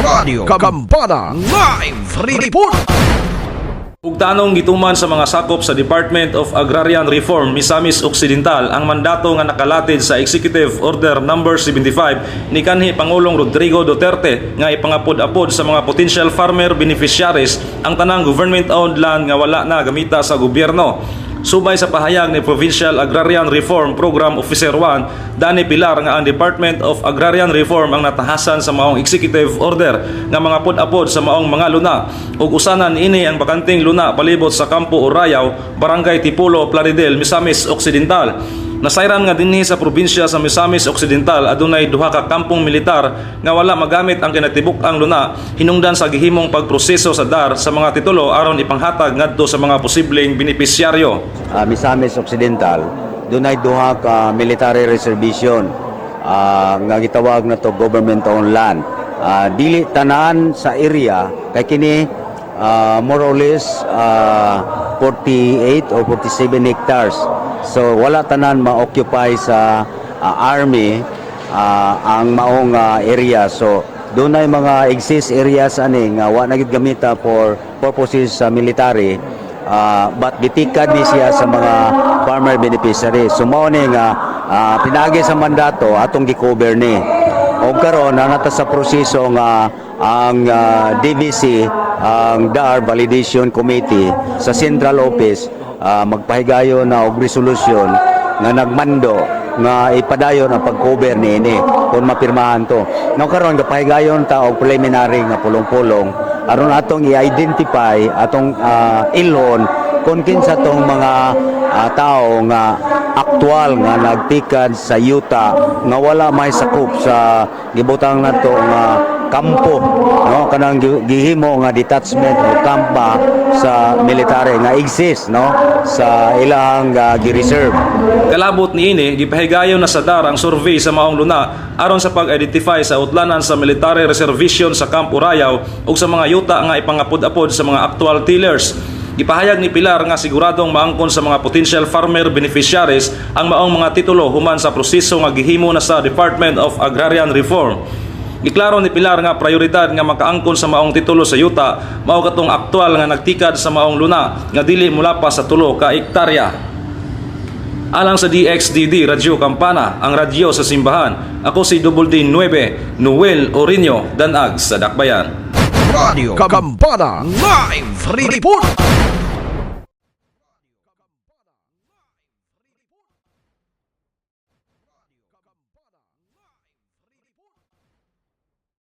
Radio Kambana Live Report. Ugtanong gituman sa mga sakop sa Department of Agrarian Reform Misamis Occidental ang mandato nga nakalatid sa Executive Order No. 75 ni kanhi Pangulong Rodrigo Duterte nga ipangapod-apod sa mga potential farmer beneficiaries ang tanang government-owned land nga wala na gamita sa gobyerno. Subay sa pahayag ni Provincial Agrarian Reform Program Officer 1, Danny Pilar nga ang Department of Agrarian Reform ang natahasan sa maong executive order nga mga pod-apod sa maong mga luna ug usanan ini ang bakanting luna palibot sa Kampo Urayaw, Barangay Tipulo, Plaridel, Misamis Occidental. Nasayran nga dinhi sa probinsya sa Misamis Occidental adunay duha ka kampong militar nga wala magamit ang kinatibuk-ang luna hinungdan sa gihimong pagproseso sa DAR sa mga titulo aron ipanghatag ngadto sa mga posibleng benepisyaryo. Misamis Occidental dunay duha ka military reservation nga gitawag na to government-owned land. Dili tanan sa area kay kini more or less 48 or 47 hectares. So wala tanan ma-occupy sa army ang maong area. So dunay mga exist areas ani nga wa na gid gamita for purposes military, but gitikad ni siya sa mga farmer beneficiaries. So mao ni nga pinagi sa mandato atong gi-cover ni. O karon nata sa proseso nga ang DVC, ang DAR Validation Committee sa Central Office magpahigayon na og resolusyon nga nagmando nga ipadayon ang pag-cover niini kung mapirmahan to. Now karon gapahigayon ta og preliminary nga pulong-pulong aron atong i-identify atong ilon kung kinsa tong mga tao nga aktual nga nagtikad sa yuta nga wala may sakop sa gibutang nato nga kampo, no, kanang gihimo nga detachment o kampa sa military nga exist, no, sa ilang gi-reserve. Kalabot niini gipahigayon na sa DAR ang survey sa maong luna aron sa pag-identify sa utlanan sa military reservation sa Kampo Urayaw ug sa mga yuta nga ipangapod-apod sa mga actual tillers. Ipahayag ni Pilar nga siguradong maangkon sa mga potential farmer beneficiaries ang maong mga titulo human sa proseso nga gihimo na sa Department of Agrarian Reform. Giklaro ni Pilar nga prioridad nga makaangkon sa maong titulo sa yuta mao katong aktual nga nagtikad sa maong luna nga dili mula pa sa 3 ka hektarya. Alang sa DXDD Radyo Kampana, ang radyo sa simbahan, ako si Double D9 Noel Orino Danag sa Dakbayan. Radio Kambana Live Report.